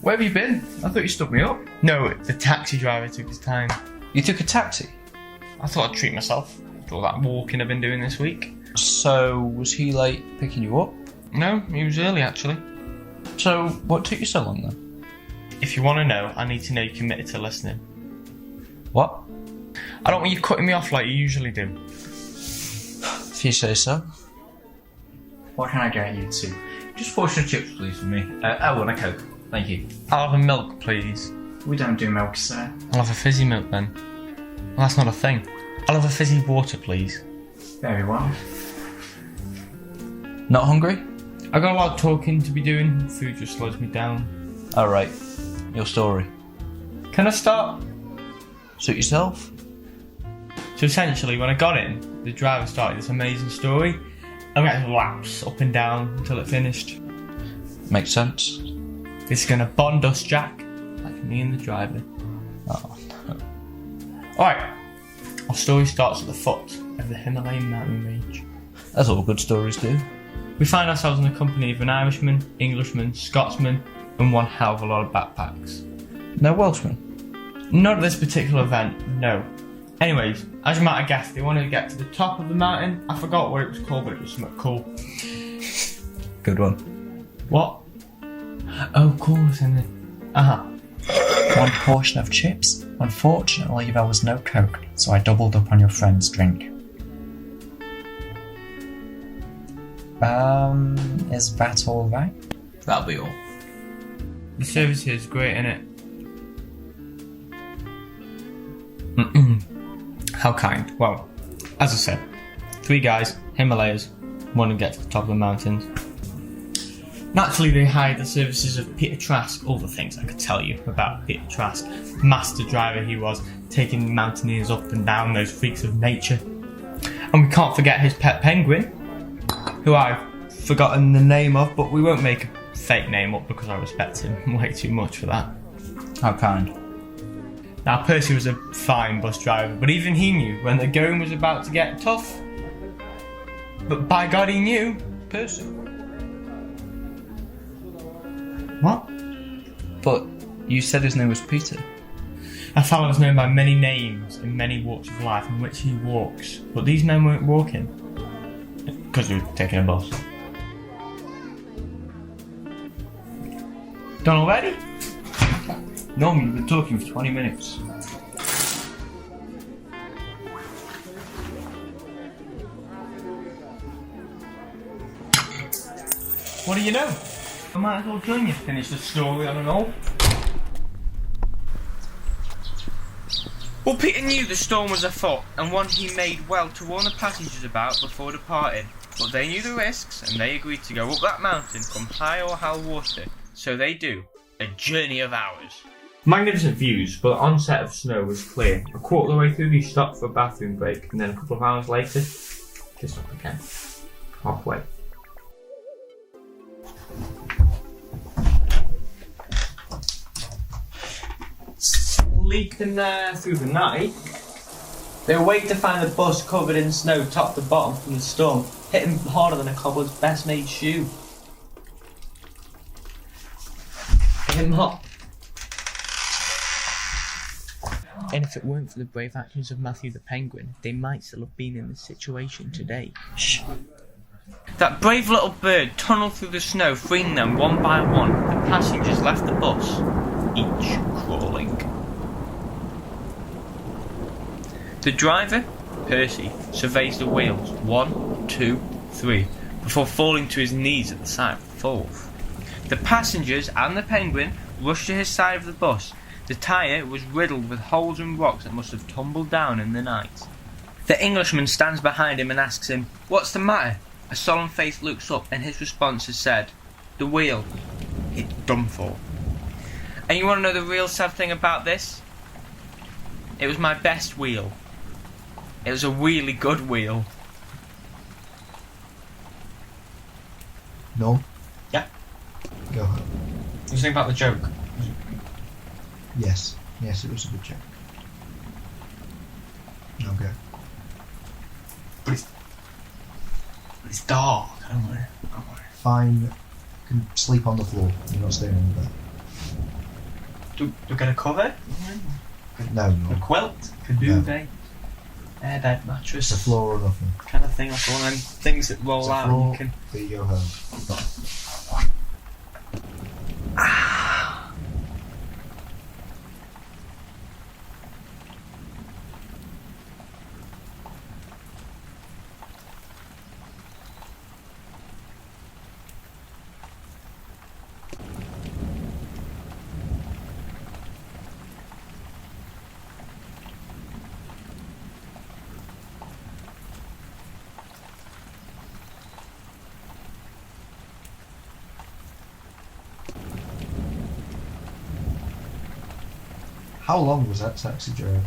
Where have you been? I thought you stood me up. No, the taxi driver took his time. You took a taxi? I thought I'd treat myself after all that walking I've been doing this week. So, was he late picking you up? No, he was early actually. So, what took you so long then? If you want to know, I need to know you're committed to listening. What? I don't want you cutting me off like you usually do. If you say so. What can I get you to? Just 4 chips, please, for me. Oh, and a Coke. Thank you. I'll have a milk, please. We don't do milk, sir. I'll have a fizzy milk then. Well, that's not a thing. I'll have a fizzy water, please. Very well. Not hungry? I got a lot of talking to be doing. Food just slows me down. Alright, your story. Can I start? Suit yourself? So essentially, when I got in, the driver started this amazing story, and we had laps up and down until it finished. Makes sense. This is going to bond us, Jack, like me and the driver. Oh, no. Alright, our story starts at the foot of the Himalayan mountain range. As all good stories do. We find ourselves in the company of an Irishman, Englishman, Scotsman, and one hell of a lot of backpacks. No Welshman? Not at this particular event, no. Anyways, as you might have guessed, they wanted to get to the top of the mountain. I forgot what it was called, but it was something cool. Good one. What? Oh, of course, and then... 1 portion of chips. Unfortunately, there was no Coke, so I doubled up on your friend's drink. Is that alright? That'll be all. The service here is great, innit? How kind. Well, as I said, 3 guys, Himalayas, want to get to the top of the mountains. Naturally, they hired the services of Peter Trask, all the things I could tell you about Peter Trask. Master driver he was, taking mountaineers up and down those freaks of nature. And we can't forget his pet penguin, who I've forgotten the name of, but we won't make a fake name up because I respect him way too much for that. How kind. Now, Percy was a fine bus driver, but even he knew when the going was about to get tough. But by God, he knew. Percy. What? But you said his name was Peter. A fellow was known by many names in many walks of life in which he walks, but these men weren't walking because they were taking a bus. Done already? Normally you've been talking for 20 minutes. What do you know? I might as well join you to finish the story on and all. Well, Peter knew the storm was afoot, and one he made well to warn the passengers about before departing. But they knew the risks, and they agreed to go up that mountain from high or hell water. So they do. A journey of hours. Magnificent views, but the onset of snow was clear. A quarter of the way through, they stopped for a bathroom break, and then a couple of hours later, they stopped again. Halfway. Sleeping there through the night. They were waiting to find the bus covered in snow top to bottom from the storm, hitting harder than a cobbler's best made shoe. Him hot. And if it weren't for the brave actions of Matthew the Penguin, they might still have been in this situation today. Shh. That brave little bird tunnelled through the snow, freeing them one by one. The passengers left the bus, each crawling. The driver, Percy, surveys the wheels, 1, 2, 3, before falling to his knees at the sight of the fourth. The passengers and the penguin rushed to his side of the bus. The tyre was riddled with holes and rocks that must have tumbled down in the night. The Englishman stands behind him and asks him, "What's the matter?" A solemn face looks up and his response is said, "The wheel, it's done for." And you want to know the real sad thing about this? It was my best wheel. It was a really good wheel. No? Yeah. Go ahead. You think about the joke? Yes. Yes, it was a good joke. Okay. But it's dark. I don't want to. Fine. You can sleep on the floor. You're not staying in the bed. We're going to cover No, a no. quilt, a duvet, airbed mattress, It's a floor or nothing. kind of thing. Like one of them things that roll It's a out and floor. you can. There you go home. How long was that taxi drive?